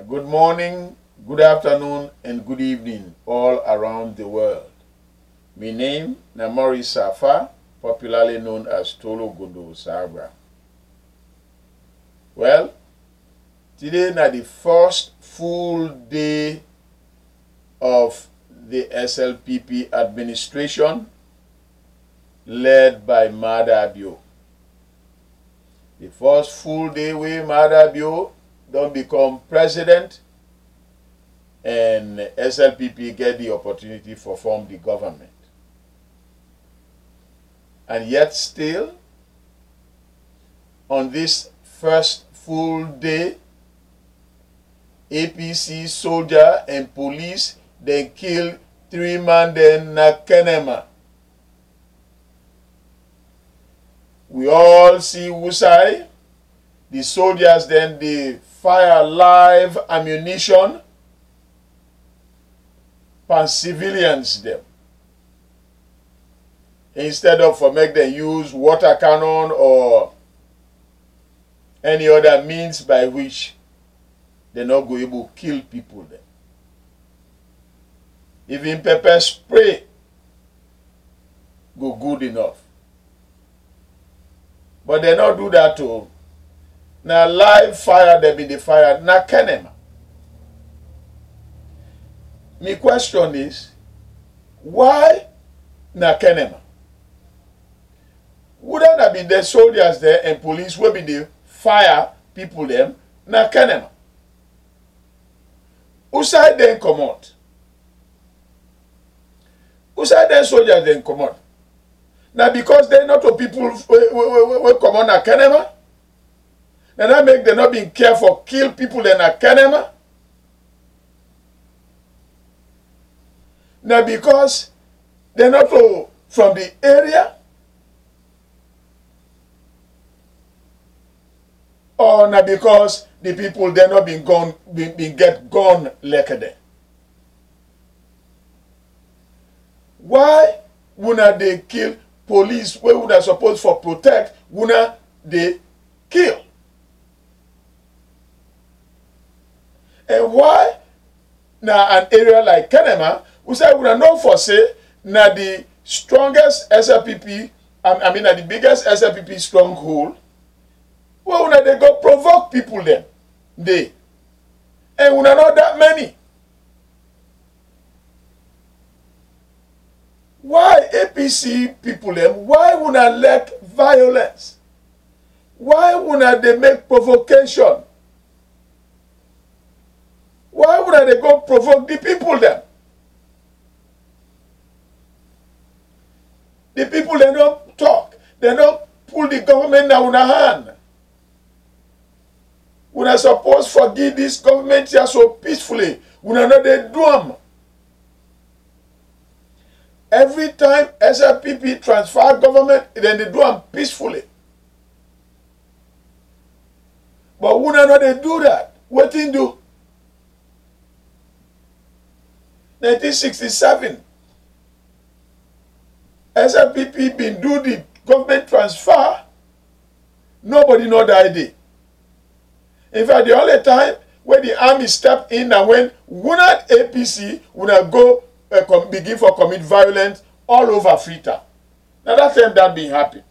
Good morning, good afternoon, and good evening all around the world. My name is Maurice Safa, popularly known as Tolo Gondo Sabra. Well, today is the first full day of the SLPP administration led by Mada Bio. The first full day where Mada Bio don't become president and SLPP get the opportunity to form the government. And yet still, on this first full day, APC soldier and police, they kill 3 men in Kenema. We all see Wusai. The soldiers then they fire live ammunition on civilians them. Instead of for make them use water cannon or any other means by which they not go able to kill people then. Even pepper spray go good enough. But they not do that too. Now live fire they be the fire na Kenema. My question is, why na Kenema? Wouldn't have been the soldiers there and police will be the fire people them na Kenema? Who side then come out? Who side then soldiers then come out? Now because they not to people will come on na Kenema? Now that make them not being careful kill people in na Kenema? Now because they're not from the area? Or now because the people they're not being gone being get gone like that? Why wouldn't they kill police where would have supposed for protect wouldn't they kill? And why now an area like Kenema, we say we know for say now the strongest SLPP, I mean the biggest SLPP stronghold, well now they go provoke people then. And we not that many. Why APC people them? Why would not let violence? Why would not they make provocation? Why would they go provoke the people then? The people they don't talk. They don't pull the government down on a hand. We are supposed to forgive this government here so peacefully. We are not they do them. Every time SLPP transfer government, then they do them peacefully. But we are not they do that. What they do? 1967, SLPP been do the government transfer. Nobody know the idea. In fact, the only time when the army step in and when not APC would go begin for commit violence all over Freetown. Now that time that been happen.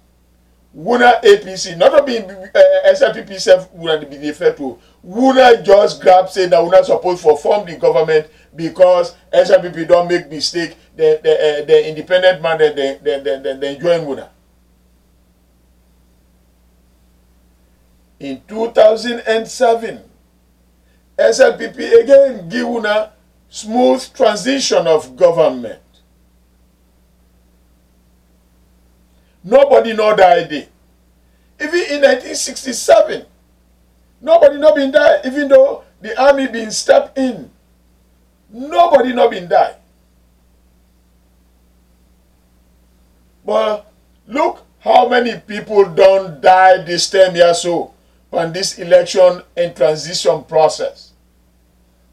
Wuna APC, not being SLPP self would be referred to. Wuna just grab say that Wuna supposed to form the government because SLPP don't make mistake. The independent man they join Wuna. In 2007, SLPP again give Wuna smooth transition of government. Nobody know the idea. Even in 1967, nobody not been die. Even though the army been stepped in, nobody not been die. But look how many people don't die this time year so on this election and transition process.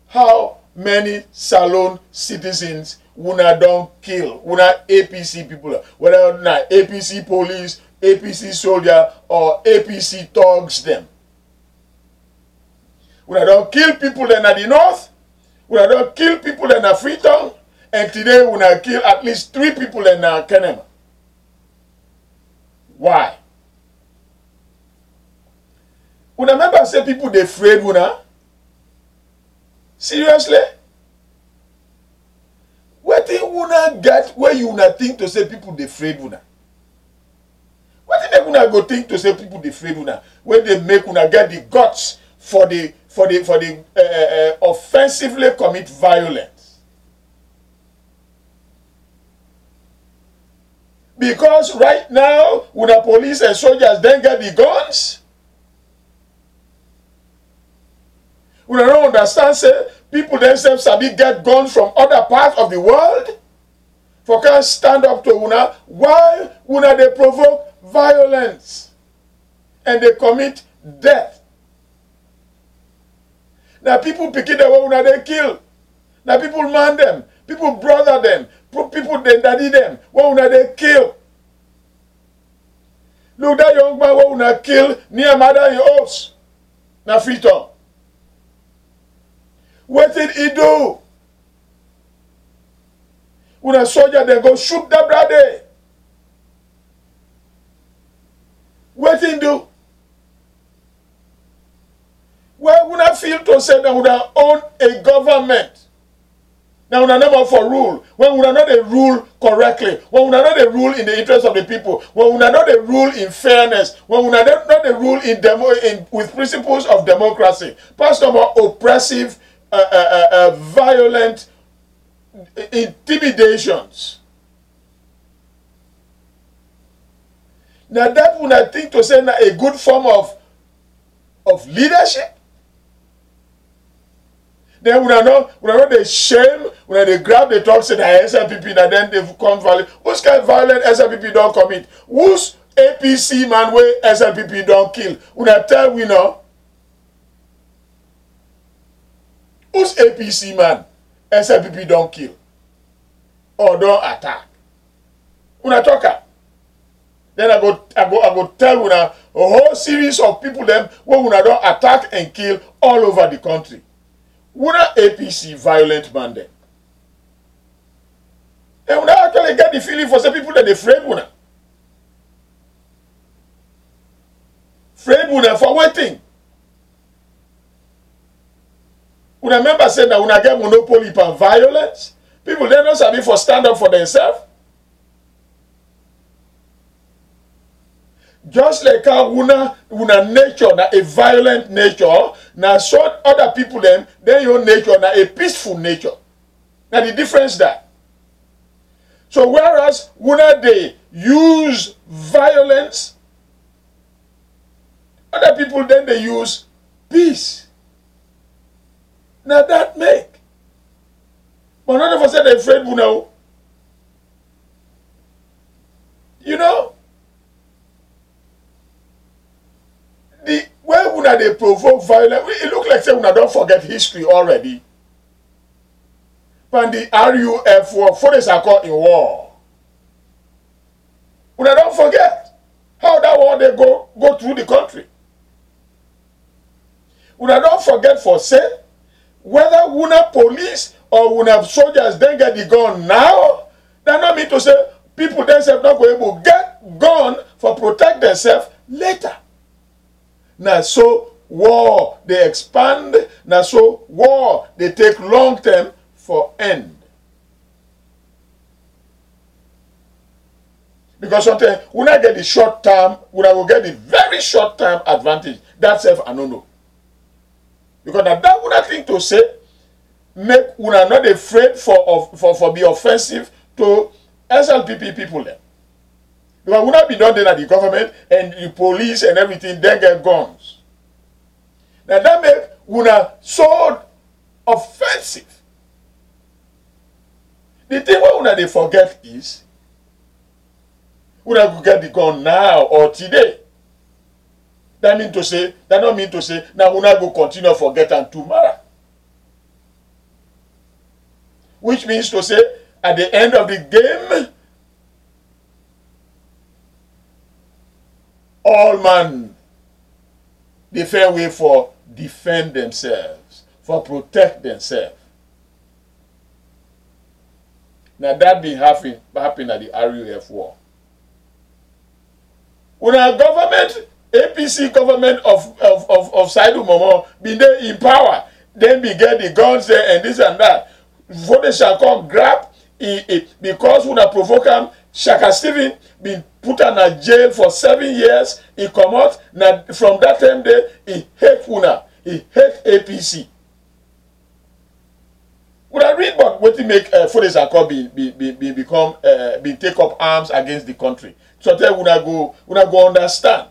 How many Salone citizens Wuna don't kill, Wuna APC people, whether not APC police, APC soldier, or APC thugs them. Una don't kill people in the north. Una don't kill people in Freetown. And today una kill at least 3 people in Kenema. Why? Una remember say people they afraid una? Seriously? What thing una get where you una think to say people they afraid una? What thing they una go think to say people they afraid una? When they make una get the guts for the offensively commit violence? Because right now, una police and soldiers then get the guns. Una don't understand, say, people themselves sabi get guns from other parts of the world. For can stand up to una, why una they provoke violence and they commit death. Now people pick it away una they kill. Now people man them, people brother them, people they daddy them, what una they kill. Look that young man what una kill near mother in house. Na Freetown. What did he do? Una soldier they go shoot that brother. What did he do? Well, una feel to say that una own a government. Now una never for rule. When una not a rule correctly. When una not a rule in the interest of the people. When una not a rule in fairness. When una not a rule in with principles of democracy. Pastor more oppressive, violent intimidations. Now that una think to say a good form of leadership. Then we are not the shame, when they grab the talk, say that SLPP, and then they come violent. Whose kind of violent SLPP don't commit? Whose APC man where SLPP don't kill? We tell we know. Whose APC man SLPP don't kill? Or don't attack? Una talker. Then I go tell una a whole series of people them where una don't attack and kill all over the country. Una APC violent man then. And una actually get the feeling for some people that they afraid una. Afraid una for waiting. Una remember saying that una get monopoly on violence. People they don't sabi for stand up for themselves. Just like how una nature na a violent nature, na so other people them, then your nature na a peaceful nature. Now the difference there. So whereas una they use violence, other people then they use peace. Now that make. But none of us say they're afraid una. You know? Where una they provoke violence, it look like say una don't forget history already. But the RUF war, foreigners are caught in war. Una don't forget how that war they go through the country. Una don't forget for say whether una police or una soldiers then get the gun now, that not mean to say people themselves not going able to get gun for protect themselves later. Now so war they expand, now so war they take long term for end. Because sometimes we not get the short term, we will get the very short term advantage. That's self I don't know. Because now that would not think to say make una not afraid for be offensive to SLPP people then. Because we not be done then at the government and the police and everything then get guns. Now that make una so offensive. The thing what una they forget is una go get the gun now or today. That don't mean to say now una go continue forget and tomorrow. Which means to say at the end of the game, all man the fair way for defend themselves, for protect themselves. Now that been happen at the RUF war. When our government, APC government of Saidu Momo, been there in power, then we get the guns there and this and that. For the Shaka grab because when I provoke him, Shaka Stephen been put in a jail for 7 years. He come out. Now from that time there, he hate Una. He hate APC. When I read about what he make Fodes Akko be take up arms against the country. So tell Una go understand.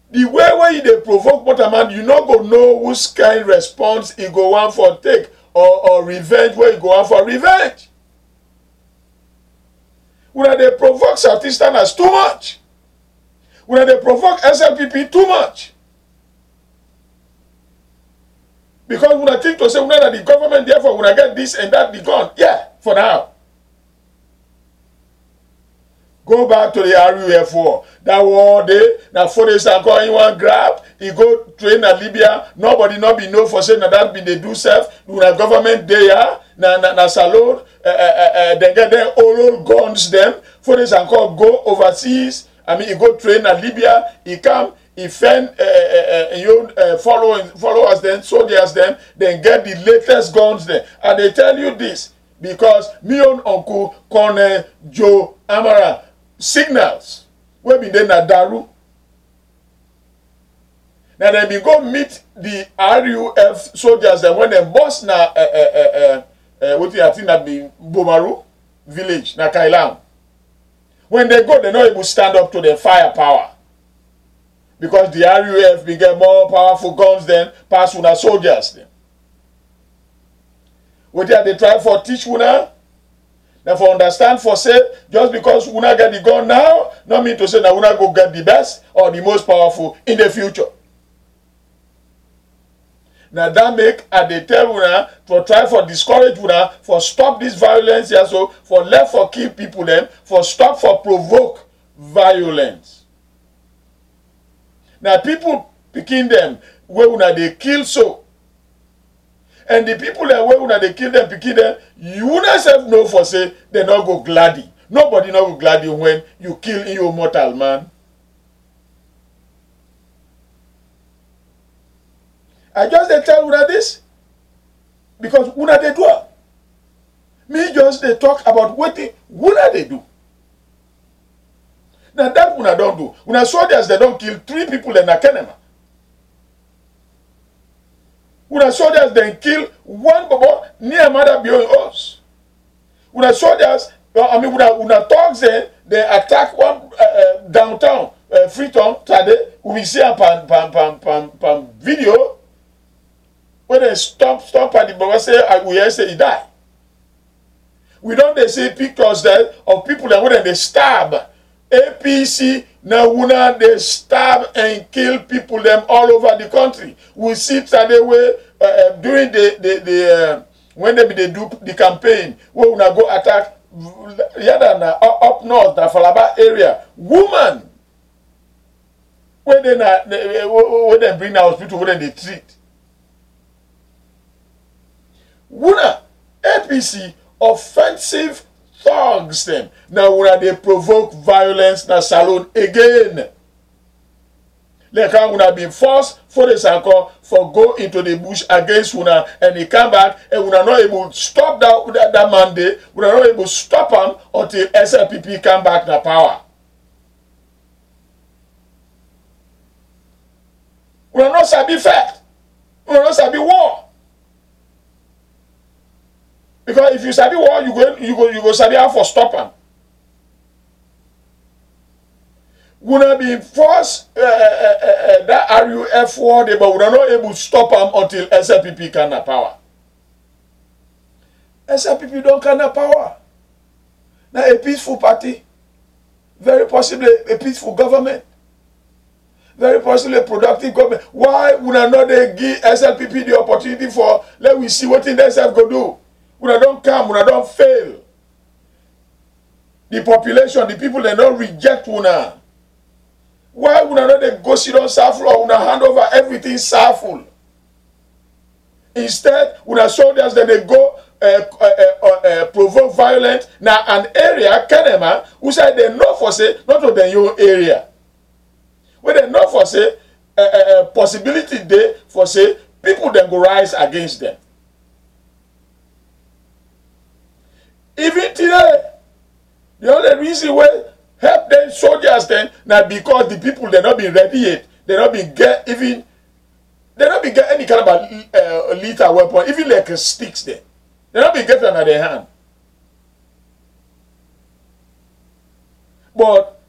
The way where they provoke Motaman, you not go know which kind response he go on for take or revenge where he go on for revenge. When they provoke Southeasterners too much. When they provoke SLPP too much. Because when I think to say that the government therefore when I get this and that be gone. Yeah, for now. Go back to the RUF war. That war day, now Fodes Akko in one grab, he go train at Libya. Nobody not be know for saying that be they do self. When a government there, na salon, they get their old guns them. Fodes Akko go overseas. I mean, he go train at Libya. He come. He fend followers then, soldiers then get the latest guns then. And they tell you this because me own uncle Colonel Joe Amara signals we be there na Daru. Now they be go meet the RUF soldiers then when they boss na what you think that be Bomaru village na Kailam. When they go, they not able to stand up to the firepower. Because the RUF will get more powerful guns than past una soldiers. Then. What they try for teach una? Now for understand for say, just because una get the gun now, not mean to say that una go get the best or the most powerful in the future. Now that make they tell una to try for discourage una, for stop this violence here, so for left for kill people them, for stop for provoke violence. Now people picking them where una they kill so. And the people that where una they kill them, picking them, you yourself know for say they not go gladdy. Nobody not go gladdy when you kill your mortal man. I just they tell una this because una they do. Me just they talk about what una they do. Now that una don't do. Una soldiers they don't kill 3 people in Akenema. Una soldiers then kill 1 bobo near mother beyond us. Una soldiers, I mean una thugs they attack one downtown Freetown today. We see a pan video where they stop at the bobo say we say he die. We don't they see pictures there of people that when they stab. APC now una they stab and kill people them all over the country. We see today where during the when they do the campaign where una go attack up north the Falaba area woman where they bring the hospital where they treat. Una APC offensive thugs them. Now when they provoke violence na salon again. Like how una been forced for the Akko for go into the bush against una and he come back and una not able to stop that mandate. We are not able to stop him until SLPP come back na power. We are not sabi fact. We are not sabi war. Because if you sabi war, you go sabi how for stop him. We not be forced that RUF war, but we are not able to stop him until SLPP can have power. SLPP don't can have power. Now a peaceful party, very possibly a peaceful government, very possibly a productive government. Why would I not give SLPP the opportunity for let we see what in themselves go do? When I don't come, when I don't fail. The population, the people, they don't reject una. Why would una no dey go sit down serve or una hand over everything serve. Instead, una soldiers dem dey go provoke violence na an area Kenema who say they know for say not to their own area. Where they know for say possibility dey for say people then go rise against them. Even today, the only reason why help them soldiers then now because the people they not been ready yet, they not been get even they not been get any kind of lethal weapon, even like sticks there. They not been getting out their hand. But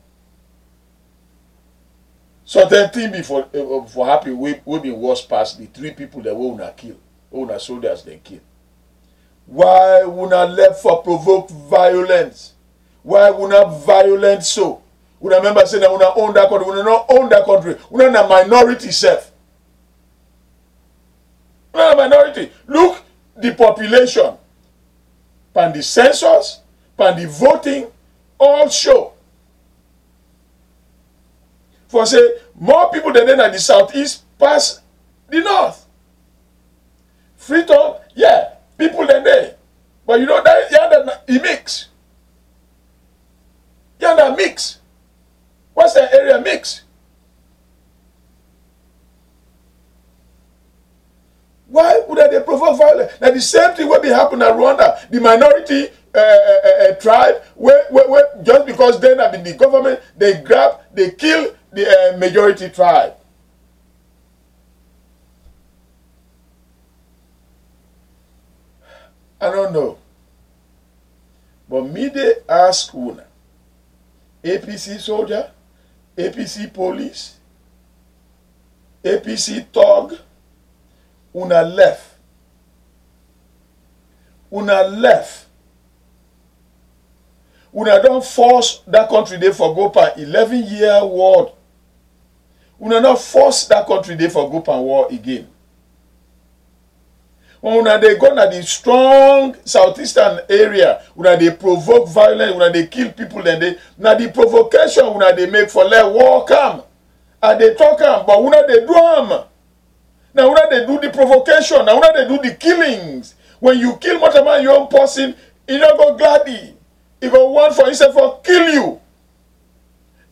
certain thing before for happy we been worse past the 3 people that we una kill, una soldiers then kill. Why una left for provoke violence? Why una violent so? Una remember saying that una own that country, una not own that country, una na minority self. Una na minority. Look the population, pan the census, pan the voting, all show. For say more people than at the southeast pass the north. Freetown, yeah, people than there. But you know that he mix. That mix. What's the area mix? Why would they provoke violence? Now the same thing will be happening in Rwanda. The minority tribe, where just because they have been the government, they kill the majority tribe. I don't know. But me they ask una. APC soldier, APC police, APC thug, una left. Una left. Una don't force that country there for go pan 11-year war. Una not force that country there for go pan war again. When una they go na the strong southeastern area, una they provoke violence, una they kill people, then they na the provocation una they make for let war come. And they talk am, but una they do am. Now una they do the provocation, now una they do the killings. When you kill whatever your own person, you don't go gladly. He go want for himself for kill you.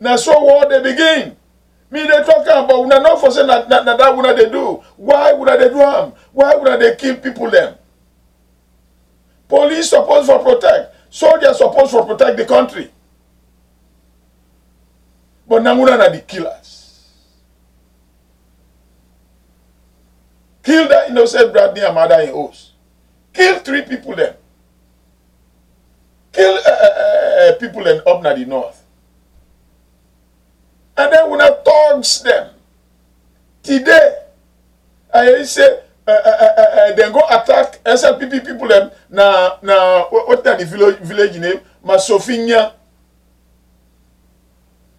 Now so war they begin. Me they talk about una not for say that una they do. Why would they do them? Why would they kill people them? Police supposed for protect. Soldiers supposed for protect the country. But now una are the killers. Kill that innocent Bradley and mother in O's. Kill 3 people them. Kill people in up na the north. And then when I thugs them, today, I say, then go attack SLPP people them, what the village name? Masofinya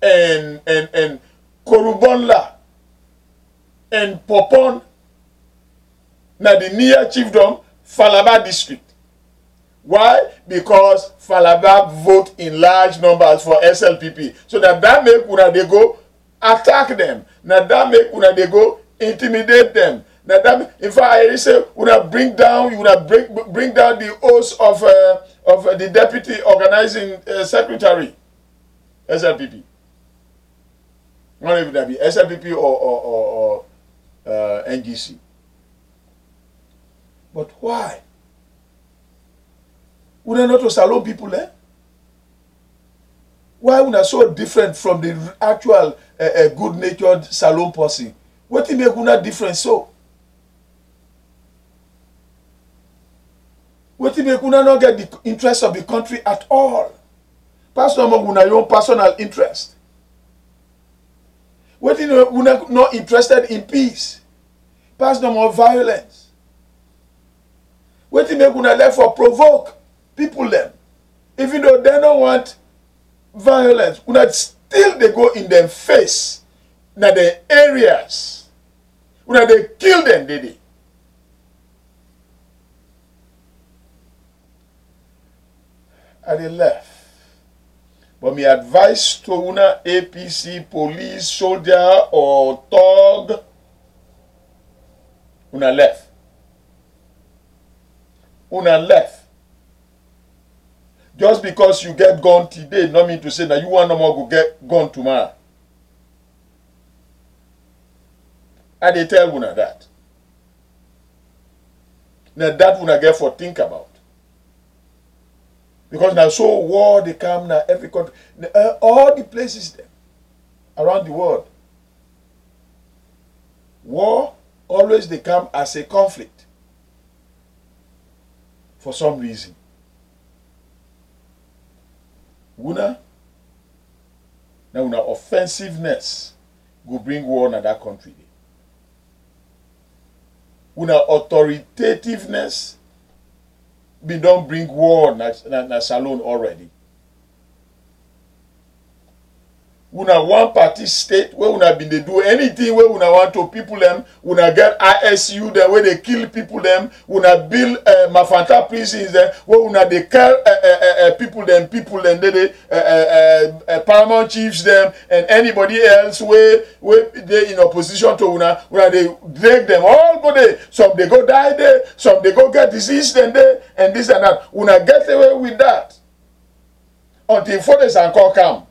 and Korubonla and Popon, na the near chiefdom, Falaba district. Why? Because Falaba vote in large numbers for SLPP. So that make una they go attack them. Now that make una they go intimidate them. Now that in fact I say una bring down the oath of the deputy organizing secretary SLPP. Not even that be SLPP or NGC. But why? Una not to salon people, eh? Why una so different from the actual good-natured salon person? What make una different so? What make una not get the interest of the country at all? Pass no more una your own personal interest. What una not interested in peace? Pass no more violence. What make una left for provoke people them, even though they don't want violence, una still they go in their face, na the areas, una they kill them, did they? And they left. But my advice to una APC, police, soldier, or thug, una left. Una left. Just because you get gun today, not mean to say that you want no more go get gun tomorrow. I dey tell una that. Now that una get for think about. Because now so war they come now every country, all the places there around the world. War always they come as a conflict for some reason. Now offensiveness go bring war in that country. Authoritativeness we don't bring war na salon already. Una one party state where una been they do anything where una want to people them, una get ISU there where they kill people them, una build Mafanta prisons there where una they kill people them, they paramount chiefs them and anybody else where they in opposition to una they drag them all go there. Some they go die there, some they go get disease then there and this and that. Una get away with that until Forest and call come.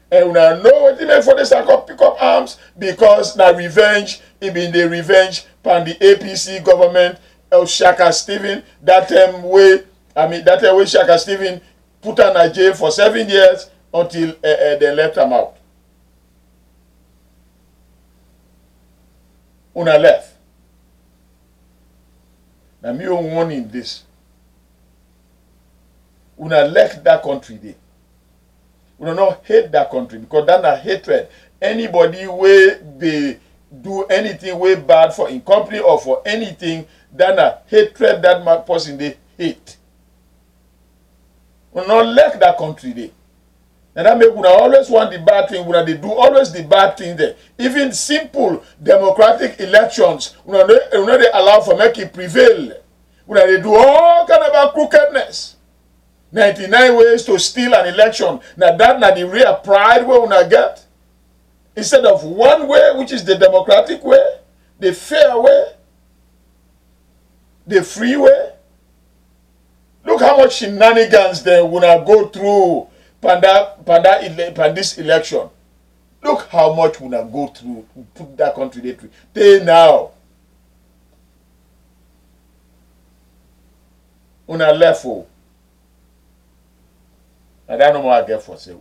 And we know what they make for this pick up arms because na revenge, it been the revenge from the APC government of Shaka Stephen. That time way Shaka Stephen put her in jail for 7 years until they left him out. Una left. Now me own warning this. Una left that country there. We do not hate that country because that's not hatred. Anybody where they do anything way bad for in company or for anything, that's not hatred that person they hate. We do not like that country there. And that make we always want the bad thing. They do always the bad thing there. Even simple democratic elections, we not they allow for make it prevail. They do all kind of crookedness. 99 ways to steal an election. Now that na the real pride we una get. Instead of one way, which is the democratic way, the fair way, the free way. Look how much shenanigans they wanna go through this election. Look how much wanna go through put that country there through. They now. Una left for. And I don't know what I get for say.